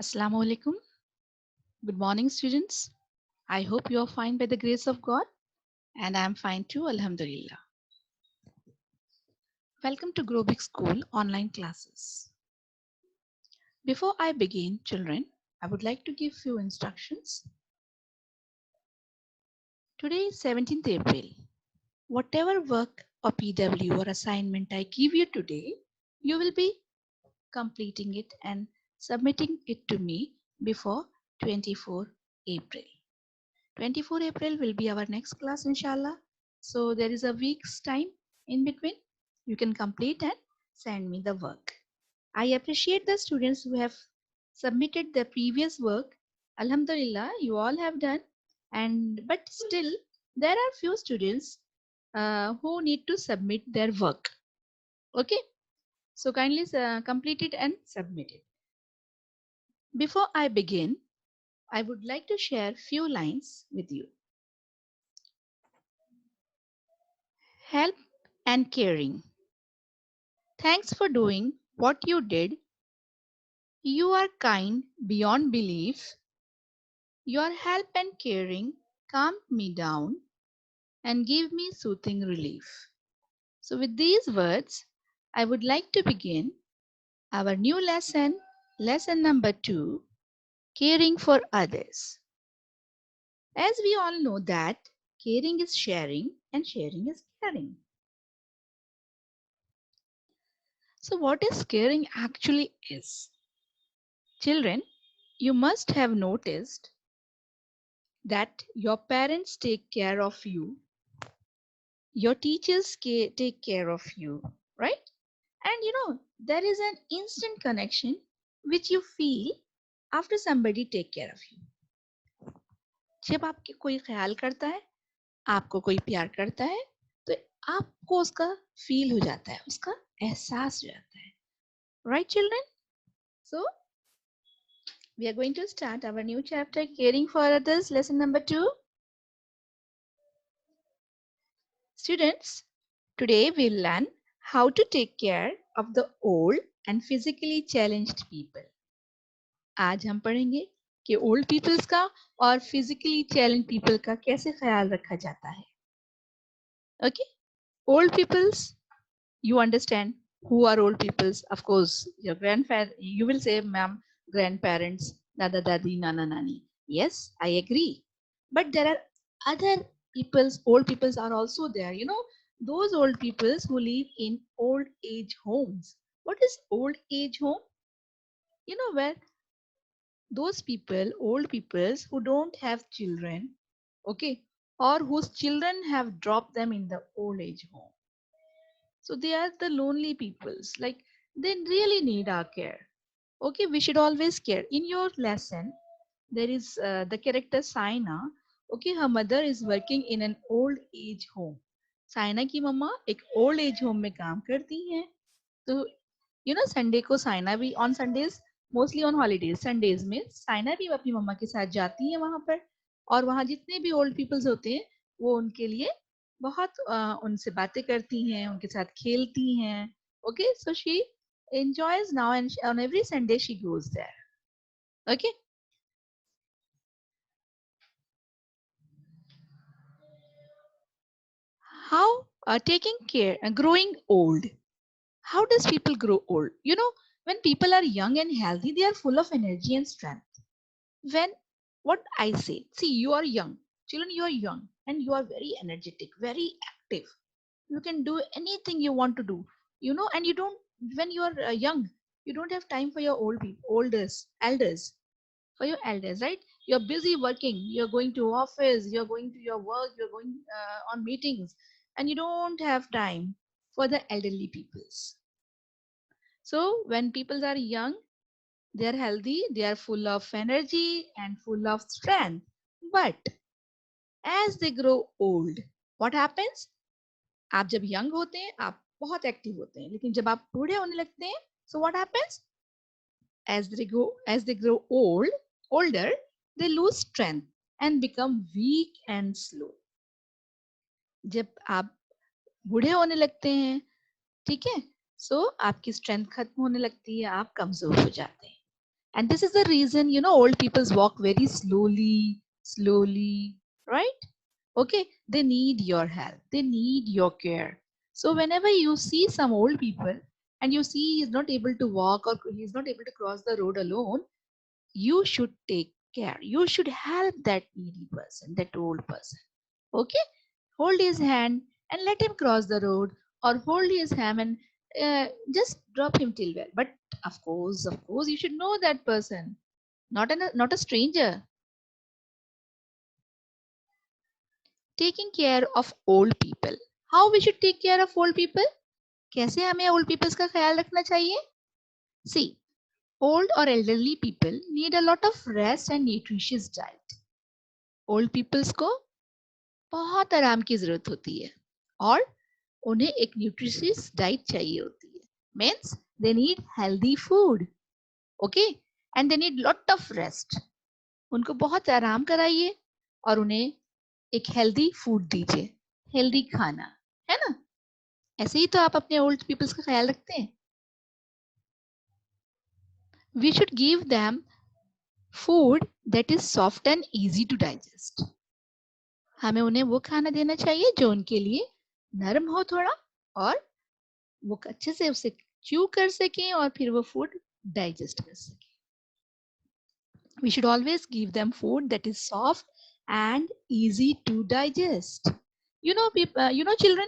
Assalamu alaikum. Good morning, students. I hope you are fine by the grace of God, and I am fine too, Alhamdulillah. Welcome to Grow Big School online classes. Before I begin, children, I would like to give few instructions. Today is 17th April. Whatever work or PW or assignment I give you today, you will be completing it and submitting it to me before 24 April. 24 April will be our next class, inshallah. So there is a week's time in between. You can complete and send me the work. I appreciate the students who have submitted their previous work. Alhamdulillah, you all have done. But still, there are few students who need to submit their work. Okay, so kindly complete it and submit it. Before I begin, I would like to share few lines with you. Help and caring. Thanks for doing what you did. You are kind beyond belief. Your help and caring calmed me down and gave me soothing relief. So, with these words, I would like to begin our new lesson, lesson number 2, caring for others. As we all know that caring is sharing and sharing is caring. So, what is caring actually is? Children, you must have noticed that your parents take care of you, your teachers take care of you, right? And there is an instant connection which you feel after somebody take care of you. जब आपके कोई ख्याल करता है, आपको कोई प्यार करता है, तो आपको उसका फील हो जाता है, उसका एहसास हो जाता है, right children? So we are going to start our new chapter, caring for others, lesson number 2. Students, today we'll learn how to take care of the old and physically challenged people. आज हम पढ़ेंगे कि old peoples का और physically challenge people का कैसे ख्याल रखा जाता है. Okay, old peoples, you understand who are old peoples? Of course, your grandfather, you will say, ma'am, grandparents, dada dadi, nana nani. Yes, I agree. But there are other peoples, old peoples are also there. Those old peoples who live in old age homes. What is old age home? Where those people, old peoples who don't have children, okay, or whose children have dropped them in the old age home. So they are the lonely peoples. Like they really need our care. Okay, we should always care. In your lesson, there is the character Saina. Okay, her mother is working in an old age home. Saina की मम्मा एक old age home में काम करती हैं. तो Sunday को साइना भी on Sundays, mostly on holidays, Sundays में साइना भी अपनी मम्मा के साथ जाती है वहां पर. और वहां जितने भी ओल्ड पीपल्स होते हैं वो उनके लिए बहुत उनसे बातें करती हैं, उनके साथ खेलती हैं. Okay, so she enjoys now, and on every Sunday she goes there. Okay, how taking care and growing old. How does people grow old? When people are young and healthy, they are full of energy and strength. When what I say, see, you are young, children, you are young and you are very energetic, very active. You can do anything you want to do, and you don't, when you are young, you don't have time for your old people, elders, for your elders, right? You're busy working, you're going to office, you're going to your work, you're going on meetings, and you don't have time for the elderly peoples. So when people are young, they are healthy, they are full of energy and full of strength. But as they grow old, what happens? आप जब young होते हैं आप बहुत active होते हैं, लेकिन जब आप बूढ़े होने लगते हैं, so what happens? As they grow older, they lose strength and become weak and slow. जब आप बूढ़े होने लगते हैं, ठीक है, सो आपकी स्ट्रेंथ खत्म होने लगती है, आप कमजोर हो जाते हैं. And this is the reason, you know, old people walk very slowly, right? Okay, they need your help, they need your care. So whenever you see some old people and you see he's not able to walk or he's not able to cross the road alone, you should take care, you should help that needy person, that old person. Okay, hold his hand and let him cross the road, or hold his hand and just drop him till well. But of course you should know that person, not a stranger. Taking care of old people, how we should take care of old people, कैसे हमें old peoples का ख्याल रखना चाहिए? See, old or elderly people need a lot of rest and nutritious diet. Old peoples को बहुत आराम की जरूरत होती है और उन्हें एक न्यूट्रिशियस डाइट चाहिए होती है. Means they need healthy food, okay, and they need lot of rest. उनको बहुत आराम कराइए और उन्हें एक हेल्दी फूड दीजिए, हेल्दी खाना, है ना? ऐसे ही तो आप अपने ओल्ड पीपल्स का ख्याल रखते हैं. We should give them food that is soft and easy to digest. हमें उन्हें वो खाना देना चाहिए जो उनके लिए नरम हो थोड़ा, और वो अच्छे से उसे च्यू कर सकें और फिर वो फूड डाइजेस्ट कर सकें. We should always give them food that is soft and easy to digest. Children,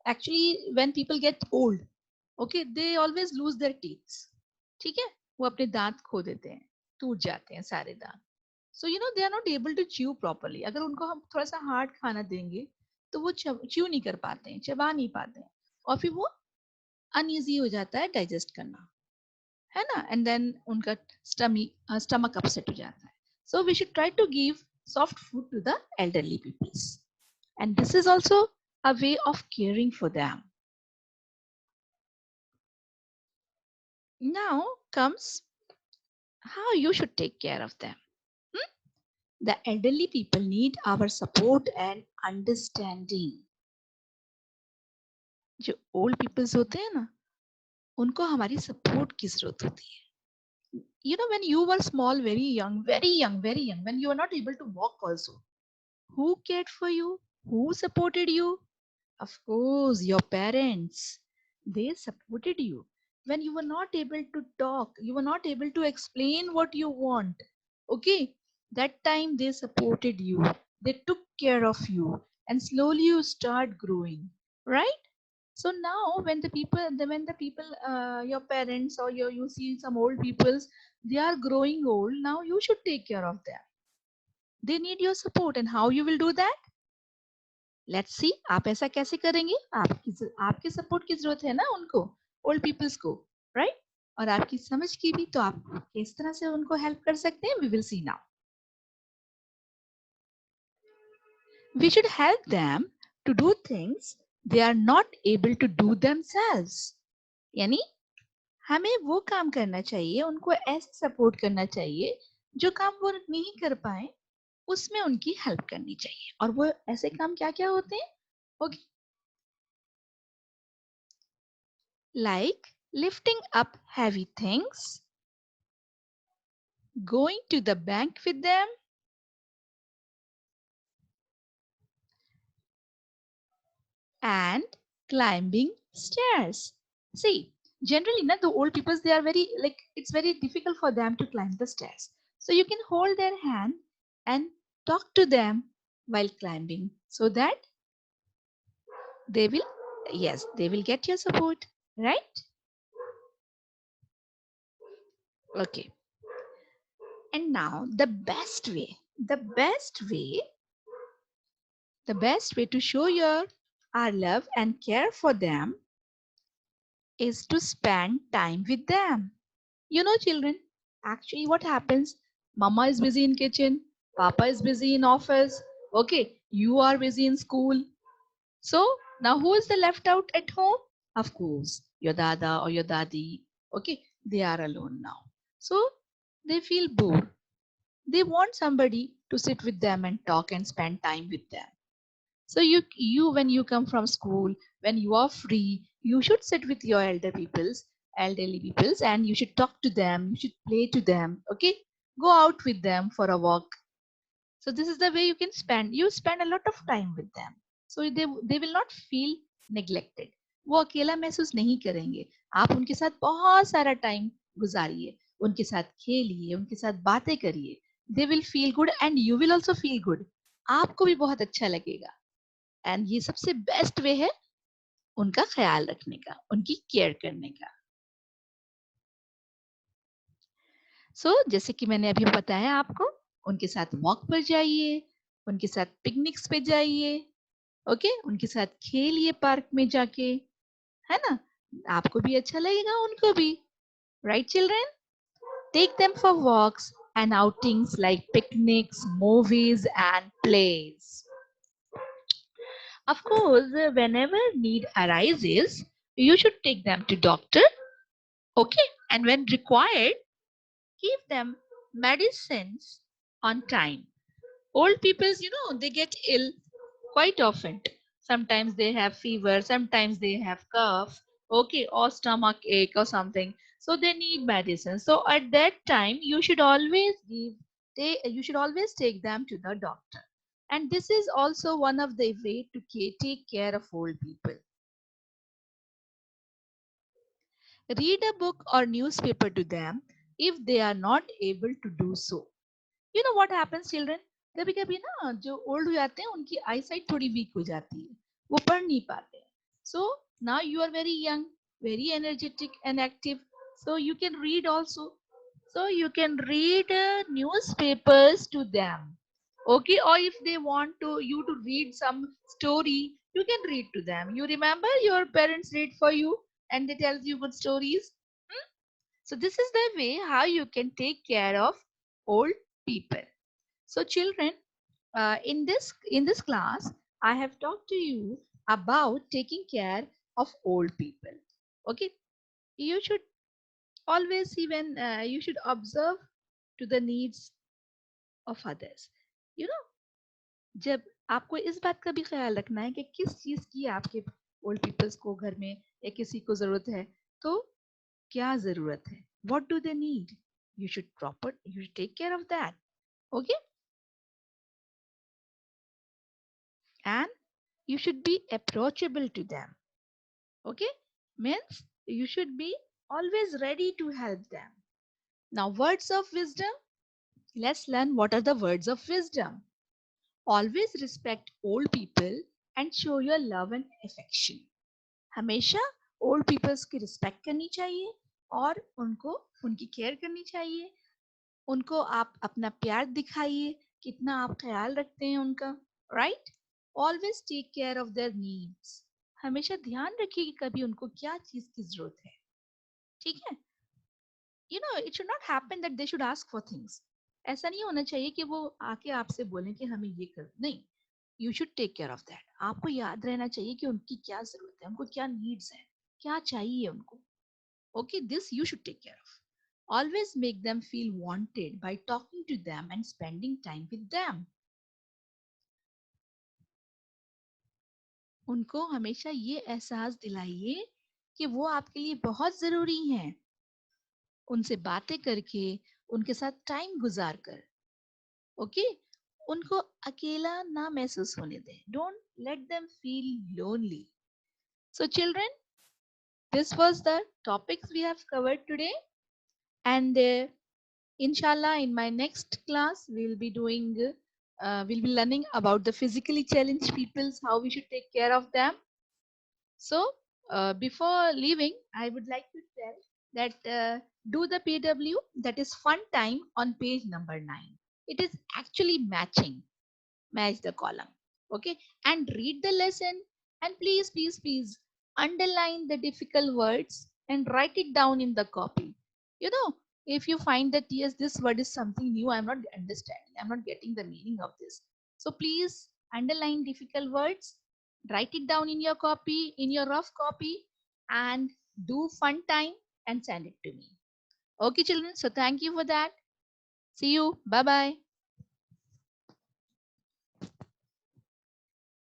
actually when people get old, okay, they always lose their teeth. ठीक है, वो अपने दांत खो देते हैं, टूट जाते हैं सारे दांत. So they are not able to chew properly. अगर उनको हम थोड़ा सा हार्ड खाना देंगे तो वो च्यू नहीं कर पाते हैं, चबा नहीं पाते हैं, और फिर वो अनईजी हो जाता है डाइजेस्ट करना, है ना? एंड देन उनका स्टमक अपसेट हो जाता है. So we should try to give soft food to the elderly peoples, and this is also a way of caring for them. Now comes how you should take care of them. The elderly people need our support and understanding. जो old peoples होते हैं ना, उनको हमारी support की जरूरत होती है. When you were small, very young, when you were not able to walk also, who cared for you? Who supported you? Of course, your parents. They supported you. When you were not able to talk, you were not able to explain what you want. Okay, that time they supported you. They took care of you, and slowly you start growing, right? So now when the people, your parents, or you see some old peoples, they are growing old. Now you should take care of them. They need your support, and how you will do that? Let's see. आप ऐसा कैसे करेंगे? आपके support की जरूरत है ना उनको, ओल्ड पीपल्स को, राइट? और आपकी समझ की भी, तो आप किस तरह से उनको हेल्प कर सकते हैं? We will see now. We should help them to do things they are not able to do themselves. यानी हमें वो काम करना चाहिए, उनको ऐसे सपोर्ट करना चाहिए जो काम वो नहीं कर पाए, उसमें उनकी हेल्प करनी चाहिए. और वो ऐसे काम क्या क्या होते हैं? Okay, like lifting up heavy things, going to the bank with them, and climbing stairs. See, generally, the old people, they are very, like, it's very difficult for them to climb the stairs. So you can hold their hand and talk to them while climbing, so that they will, yes, they will get your support, right? Okay. And now the best way to show our love and care for them is to spend time with them. Children, actually what happens? Mama is busy in kitchen, Papa is busy in office, okay, you are busy in school. So now who is the left out at home? Of course, your dada or your dadi. Okay, they are alone now. So they feel bored. They want somebody to sit with them and talk and spend time with them. So you when you come from school, when you are free, you should sit with your elder peoples elderly peoples, and you should talk to them, you should play to them. Okay, go out with them for a walk. So this is the way you spend a lot of time with them, so they will not feel neglected. वो अकेला महसूस नहीं करेंगे. आप उनके साथ बहुत सारा टाइम गुजारिए, उनके साथ खेलिए, उनके साथ बातें करिए. They will feel good and you will also feel good. आपको भी बहुत अच्छा लगेगा. एंड ये सबसे बेस्ट वे है उनका ख्याल रखने का, उनकी केयर करने का. जैसे कि मैंने अभी बताया आपको, उनके साथ वॉक पर जाइए, उनके साथ पिकनिक्स पे जाइए. ओके, उनके साथ खेलिए पार्क में जाके, है ना. आपको भी अच्छा लगेगा, उनको भी. Right children, take them for walks and outings like picnics, movies and plays. Of course, whenever need arises, you should take them to doctor. Okay, and when required, give them medicines on time. Old people, they get ill quite often. Sometimes they have fever, sometimes they have cough, okay, or stomach ache or something. So they need medicine. So at that time, you should always take them to the doctor. And this is also one of the way to take care of old people. Read a book or newspaper to them if they are not able to do so. You know what happens children, कभी कभी ना जो old हो जाते हैं उनकी आई site थोड़ी week हो जाती है, वो पढ़ नहीं पाते हैं. So now you are very young, very energetic and active, so you can read also. So you can read newspapers to them. Okay, or if they want to you to read some story, you can read to them. You remember your parents read for you and they tell you good stories. Hmm? So this is the way how you can take care of old people. So children, in this class, I have talked to you about taking care of old people. Okay, you should always even you should observe to the needs of others. You know, जब आपको इस बात का भी ख्याल रखना है कि किस चीज की आपके ओल्ड पीपल्स को घर में या किसी को जरूरत है, तो क्या जरूरत है, what do they need, you should take care of that. Okay, and you should be approachable to them. Okay, means you should be always ready to help them. Now words of wisdom, let's learn what are the words of wisdom. Always respect old people and show your love and affection. हमेशा old peoples की respect करनी चाहिए और उनको उनकी care करनी चाहिए. उनको आप अपना प्यार दिखाइए, कितना आप ख्याल रखते हैं उनका. Right, always take care of their needs. हमेशा ध्यान रखिए कि कभी उनको क्या चीज की जरूरत है. ठीक है, it should not happen that they should ask for things. ऐसा नहीं होना चाहिए कि वो आके आपसे बोलें कि हमें ये कर. नहीं, you should take care of that. आपको याद रहना चाहिए कि उनकी क्या जरूरत है, उनको क्या नीड्स है, क्या चाहिए उनको. Okay, this you should take care of. Always make them feel wanted by talking to them and spending time with them. उनको हमेशा ये एहसास दिलाइए कि वो आपके लिए बहुत जरूरी हैं. उनसे बातें करके, उनके साथ टाइम गुजार कर. ओके, उनको अकेला ना महसूस होने दें. Don't let them feel lonely. So children, this was the topics we have covered today, and inshallah in my next class we'll be learning about the physically challenged peoples, how we should take care of them. So before leaving, I would like to tell that do the PW, that is fun time, on page number 9. It is actually match the column. Okay, and read the lesson, and please underline the difficult words and write it down in the copy. If you find that yes, this word is something new, I'm not understanding, I'm not getting the meaning of this, so please underline difficult words, write it down in your copy, in your rough copy, and do fun time and send it to me. Okay children, so thank you for that. See you, bye bye.